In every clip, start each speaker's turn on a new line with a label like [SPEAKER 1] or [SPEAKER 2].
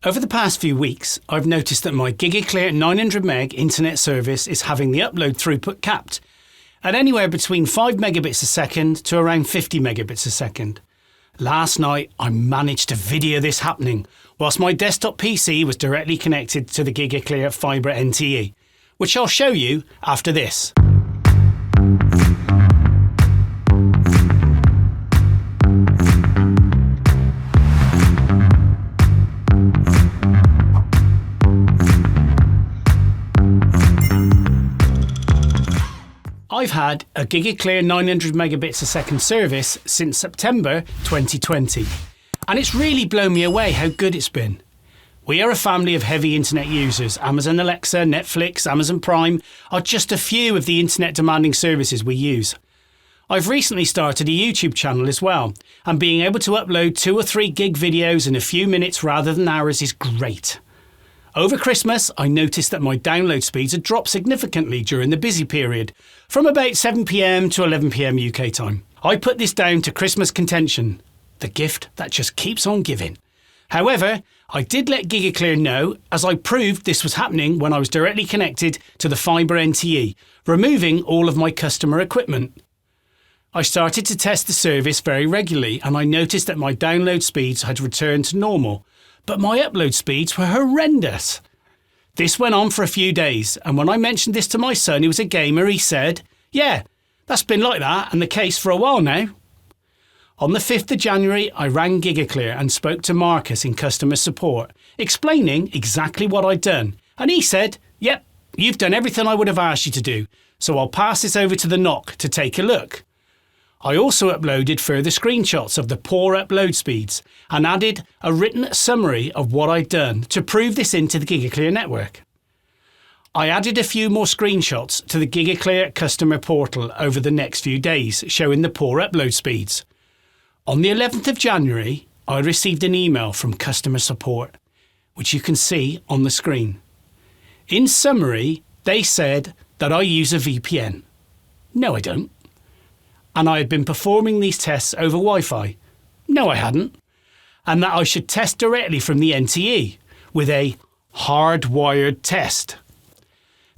[SPEAKER 1] Over the past few weeks, I've noticed that my Gigaclear 900 meg internet service is having the upload throughput capped at anywhere between 5 megabits a second to around 50 megabits a second. Last night, I managed to video this happening whilst my desktop PC was directly connected to the Gigaclear Fibre NTE, which I'll show you after this. I've had a Gigaclear 900 megabits a second service since September 2020, and it's really blown me away how good it's been. We are a family of heavy internet users. Amazon Alexa, Netflix, Amazon Prime are just a few of the internet demanding services we use. I've recently started a YouTube channel as well, and being able to upload 2 or 3 gig videos in a few minutes rather than hours is great. Over Christmas, I noticed that my download speeds had dropped significantly during the busy period, from about 7 PM to 11 PM UK time. I put this down to Christmas contention, the gift that just keeps on giving. However, I did let Gigaclear know, as I proved this was happening when I was directly connected to the Fibre NTE, removing all of my customer equipment. I started to test the service very regularly, and I noticed that my download speeds had returned to normal, but my upload speeds were horrendous. This went on for a few days, and when I mentioned this to my son, who was a gamer, he said, "Yeah, that's been like that and the case for a while now." On the 5th of January, I rang Gigaclear and spoke to Marcus in customer support, explaining exactly what I'd done. And he said, "Yep, you've done everything I would have asked you to do, so I'll pass this over to the NOC to take a look." I also uploaded further screenshots of the poor upload speeds and added a written summary of what I'd done to prove this into the Gigaclear network. I added a few more screenshots to the Gigaclear customer portal over the next few days, showing the poor upload speeds. On the 11th of January, I received an email from customer support, which you can see on the screen. In summary, they said that I use a VPN. No, I don't. And I had been performing these tests over Wi-Fi. No, I hadn't. And that I should test directly from the NTE with a hardwired test.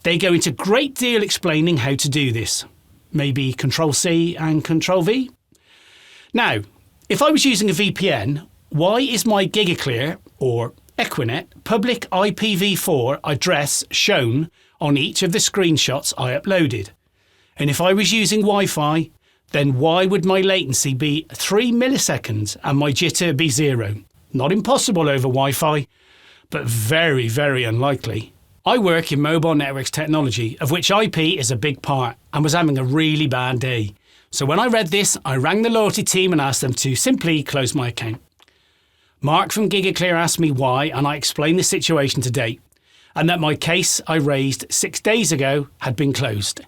[SPEAKER 1] They go into great deal explaining how to do this. Maybe Control-C and Control-V? Now, if I was using a VPN, why is my Gigaclear, or Equinet, public IPv4 address shown on each of the screenshots I uploaded? And if I was using Wi-Fi, then why would my latency be 3 milliseconds and my jitter be 0? Not impossible over Wi-Fi, but very, very unlikely. I work in mobile networks technology, of which IP is a big part, and was having a really bad day. So when I read this, I rang the loyalty team and asked them to simply close my account. Mark from Gigaclear asked me why, and I explained the situation to date, and that my case I raised 6 days ago had been closed.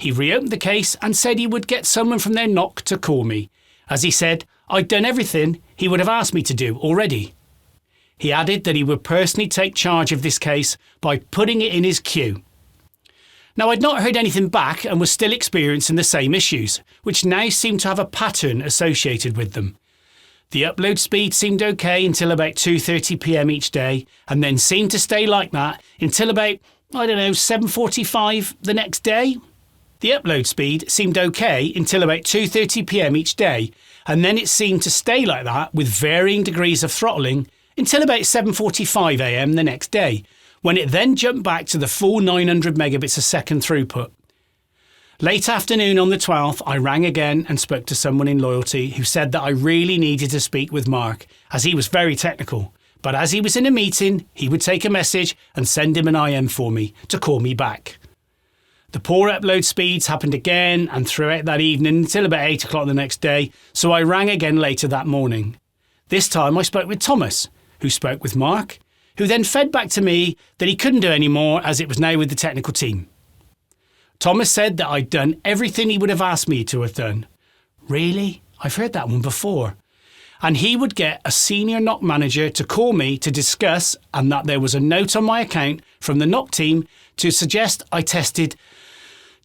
[SPEAKER 1] He reopened the case and said he would get someone from their NOC to call me, as he said I'd done everything he would have asked me to do already. He added that he would personally take charge of this case by putting it in his queue. Now, I'd not heard anything back and was still experiencing the same issues, which now seemed to have a pattern associated with them. The upload speed seemed okay until about 2:30 PM each day, and then seemed to stay like that until about, 7:45 the next day. The upload speed seemed okay until about 2:30 PM each day, and then it seemed to stay like that with varying degrees of throttling until about 7:45 AM the next day, when it then jumped back to the full 900 megabits a second throughput. Late afternoon on the 12th, I rang again and spoke to someone in loyalty who said that I really needed to speak with Mark, as he was very technical, but as he was in a meeting, he would take a message and send him an IM for me to call me back. The poor upload speeds happened again and throughout that evening until about 8 o'clock the next day, so I rang again later that morning. This time I spoke with Thomas, who spoke with Mark, who then fed back to me that he couldn't do any more as it was now with the technical team. Thomas said that I'd done everything he would have asked me to have done. Really? I've heard that one before. And he would get a senior NOC manager to call me to discuss, and that there was a note on my account from the NOC team to suggest I tested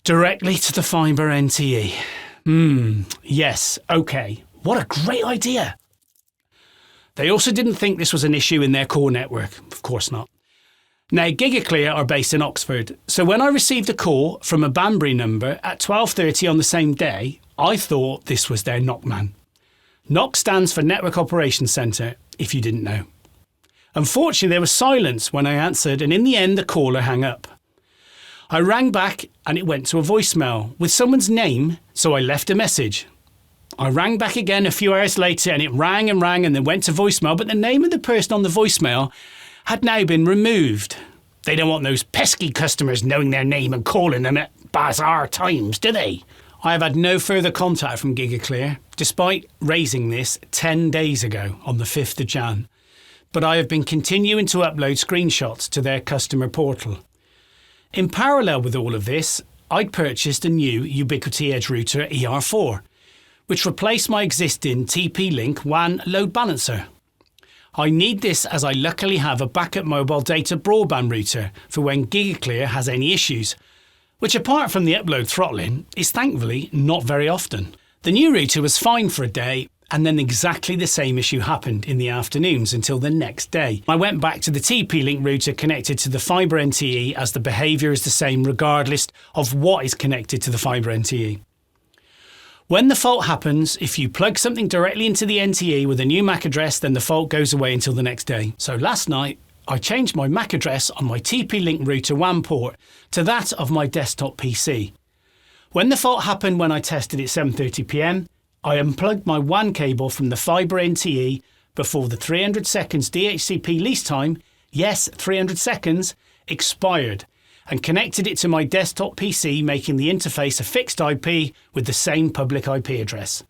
[SPEAKER 1] directly to the Fibre NTE. Yes, okay. What a great idea. They also didn't think this was an issue in their core network. Of course not. Now, Gigaclear are based in Oxford, so when I received a call from a Banbury number at 12:30 on the same day, I thought this was their NOC man. NOC stands for Network Operations Centre, if you didn't know. Unfortunately, there was silence when I answered, and in the end, the caller hung up. I rang back and it went to a voicemail with someone's name, so I left a message. I rang back again a few hours later and it rang and then went to voicemail, but the name of the person on the voicemail had now been removed. They don't want those pesky customers knowing their name and calling them at bizarre times, do they? I have had no further contact from Gigaclear, despite raising this 10 days ago on the 5th of Jan. But I have been continuing to upload screenshots to their customer portal. In parallel with all of this, I'd purchased a new Ubiquiti Edge router ER4, which replaced my existing TP-Link WAN load balancer. I need this as I luckily have a backup mobile data broadband router for when Gigaclear has any issues, which apart from the upload throttling, is thankfully not very often. The new router was fine for a day, and then exactly the same issue happened in the afternoons until the next day. I went back to the TP-Link router connected to the Fibre NTE as the behaviour is the same regardless of what is connected to the Fibre NTE. When the fault happens, if you plug something directly into the NTE with a new MAC address, then the fault goes away until the next day. So last night, I changed my MAC address on my TP-Link router WAN port to that of my desktop PC. When the fault happened when I tested at 7:30 PM, I unplugged my WAN cable from the Fibre NTE before the 300 seconds DHCP lease time, yes, 300 seconds, expired, and connected it to my desktop PC, making the interface a fixed IP with the same public IP address.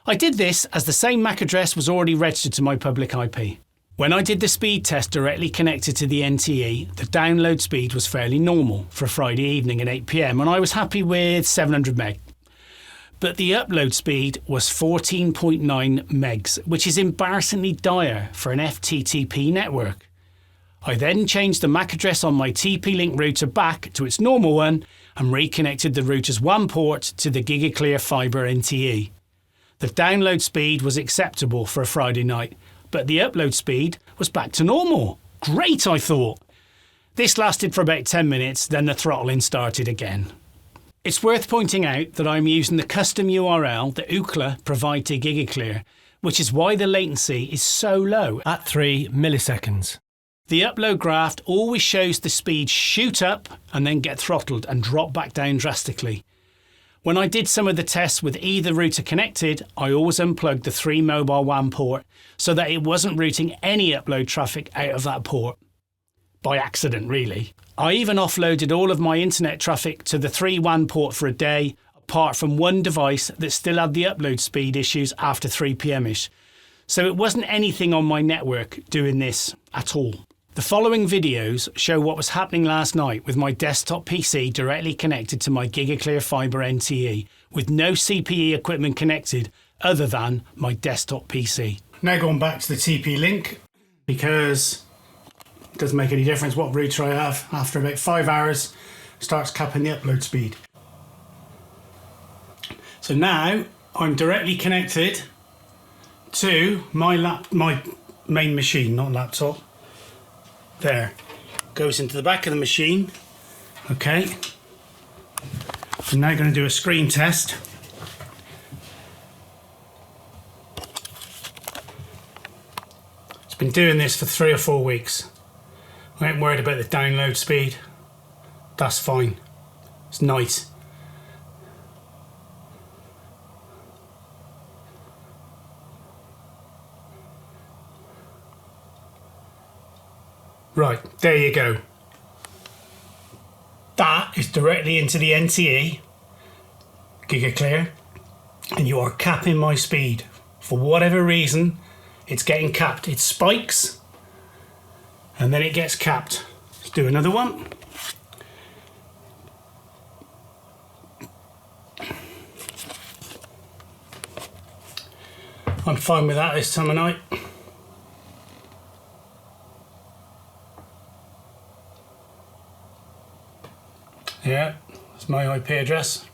[SPEAKER 1] I did this as the same MAC address was already registered to my public IP. When I did the speed test directly connected to the NTE, the download speed was fairly normal for a Friday evening at 8 PM, and I was happy with 700 meg. But the upload speed was 14.9 megs, which is embarrassingly dire for an FTTP network. I then changed the MAC address on my TP-Link router back to its normal one and reconnected the router's WAN port to the Gigaclear Fibre NTE. The download speed was acceptable for a Friday night, but the upload speed was back to normal. Great, I thought. This lasted for about 10 minutes, then the throttling started again. It's worth pointing out that I'm using the custom URL that Ookla provide to Gigaclear, which is why the latency is so low at 3 milliseconds. The upload graph always shows the speed shoot up and then get throttled and drop back down drastically. When I did some of the tests with either router connected, I always unplugged the 3 mobile WAN port so that it wasn't routing any upload traffic out of that port. By accident, really. I even offloaded all of my internet traffic to the 3 WAN port for a day, apart from one device that still had the upload speed issues after 3 PM-ish. So it wasn't anything on my network doing this at all. The following videos show what was happening last night with my desktop PC directly connected to my Gigaclear Fibre NTE with no CPE equipment connected other than my desktop PC. Now going back to the TP-Link because it doesn't make any difference what router I have. After about 5 hours, it starts capping the upload speed. So now I'm directly connected to my main machine, not laptop. There, goes into the back of the machine. Okay, I'm now going to do a screen test. It's been doing this for 3 or 4 weeks. I ain't worried about the download speed. That's fine. It's nice. Right, there you go. That is directly into the NTE, Gigaclear, and you are capping my speed. For whatever reason, it's getting capped. It spikes, and then it gets capped. Let's do another one. I'm fine with that this time of night. Yeah, that's my IP address.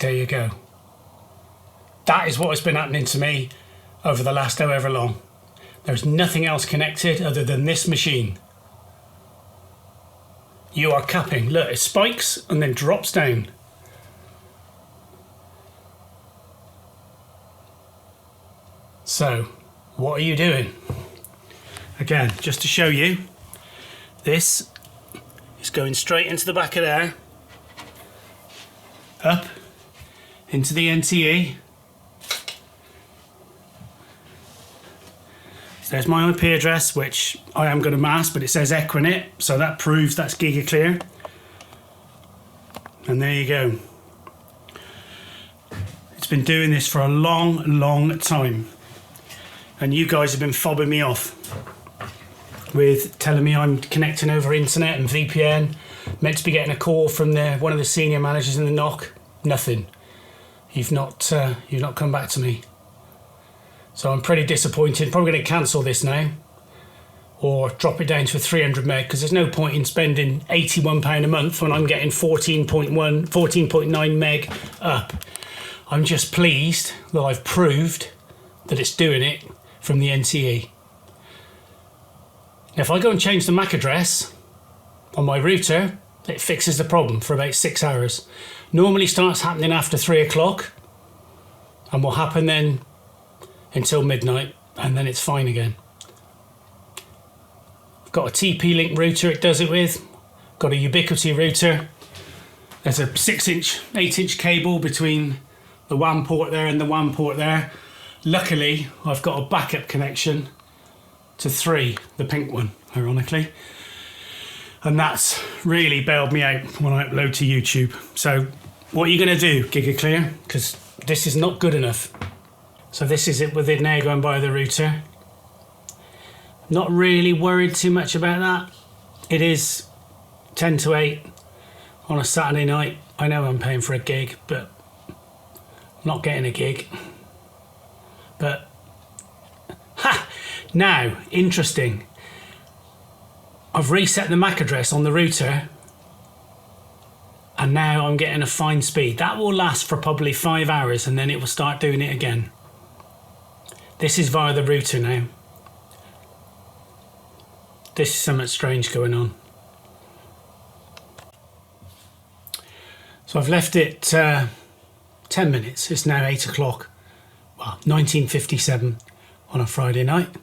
[SPEAKER 1] There you go. That is what has been happening to me over the last however long. There's nothing else connected other than this machine. You are capping. Look, it spikes and then drops down. So, what are you doing? Again, just to show you, this is going straight into the back of there, up into the NTE. So there's my IP address, which I am going to mask, but it says Equinet, so that proves that's Gigaclear. And there you go. It's been doing this for a long time. And you guys have been fobbing me off with telling me I'm connecting over internet and VPN. Meant to be getting a call from one of the senior managers in the NOC. Nothing. You've not come back to me. So I'm pretty disappointed. Probably going to cancel this now, or drop it down to a 300 meg, because there's no point in spending £81 a month when I'm getting 14.9 meg up. I'm just pleased that I've proved that it's doing it from the NTE. Now, if I go and change the MAC address on my router, it fixes the problem for about 6 hours. Normally starts happening after 3 o'clock and will happen then until midnight, and then it's fine again. I've got a TP-Link router it does it with. Got a Ubiquiti router. There's a 6-inch, 8-inch cable between the WAN port there and the WAN port there. Luckily, I've got a backup connection to 3, the pink one, ironically. And that's really bailed me out when I upload to YouTube. So what are you going to do, Gigaclear? Because this is not good enough. So this is it with it now going by the router. Not really worried too much about that. It is 10 to 8 on a Saturday night. I know I'm paying for a gig, but I'm not getting a gig. But, now, interesting. I've reset the MAC address on the router, and now I'm getting a fine speed. That will last for probably 5 hours, and then it will start doing it again. This is via the router now. This is something strange going on. So I've left it 10 minutes. It's now 8 o'clock. Well, 19:57 on a Friday night.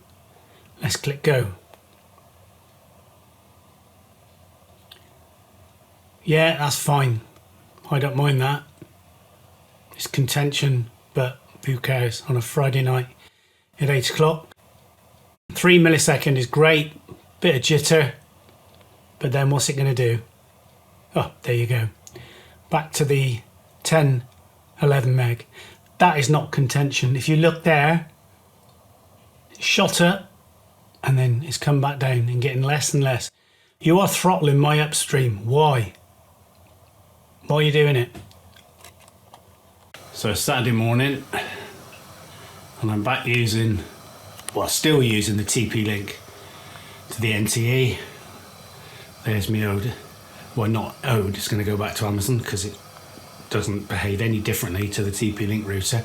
[SPEAKER 1] Let's click go. Yeah, that's fine. I don't mind that. It's contention, but who cares on a Friday night at 8 o'clock. 3 millisecond is great. Bit of jitter. But then what's it going to do? Oh, there you go. Back to the 10, 11 meg. That is not contention. If you look there, it's shot up and then it's come back down and getting less and less. You are throttling my upstream. Why? Why are you doing it? So it's Saturday morning and I'm back using, well, still using the TP-Link to the NTE. There's my ode. Well, not ode, it's going to go back to Amazon because it doesn't behave any differently to the TP-Link router.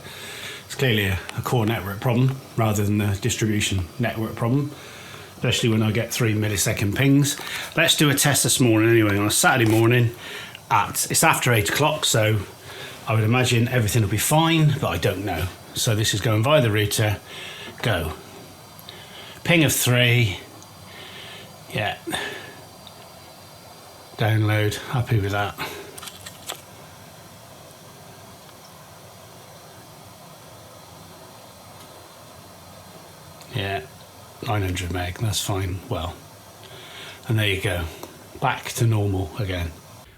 [SPEAKER 1] It's clearly a core network problem rather than a distribution network problem, especially when I get 3 millisecond pings. Let's do a test this morning anyway, on a Saturday morning. It's after 8 o'clock, so I would imagine everything will be fine, but I don't know. So this is going via the router. Go. Ping of 3. Yeah. Download. Happy with that. Yeah, 900 meg, that's fine. Well, and there you go. Back to normal again.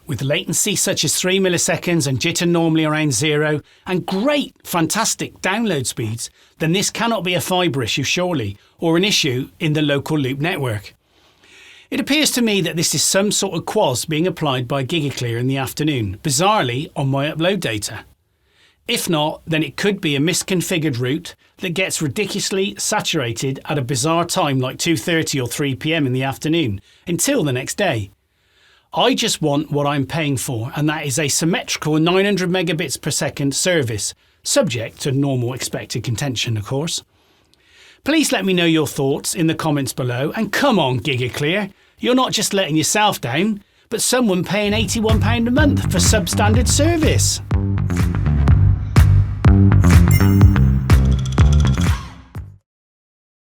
[SPEAKER 1] With latency such as 3 milliseconds and jitter normally around 0, and great, fantastic download speeds, then this cannot be a fibre issue surely, or an issue in the local loop network. It appears to me that this is some sort of quaz being applied by Gigaclear in the afternoon, bizarrely on my upload data. If not, then it could be a misconfigured route that gets ridiculously saturated at a bizarre time like 2:30 or 3 PM in the afternoon, until the next day. I just want what I'm paying for, and that is a symmetrical 900 megabits per second service. subject to normal expected contention, of course. Please let me know your thoughts in the comments below, and come on, Gigaclear, you're not just letting yourself down, but someone paying £81 a month for substandard service.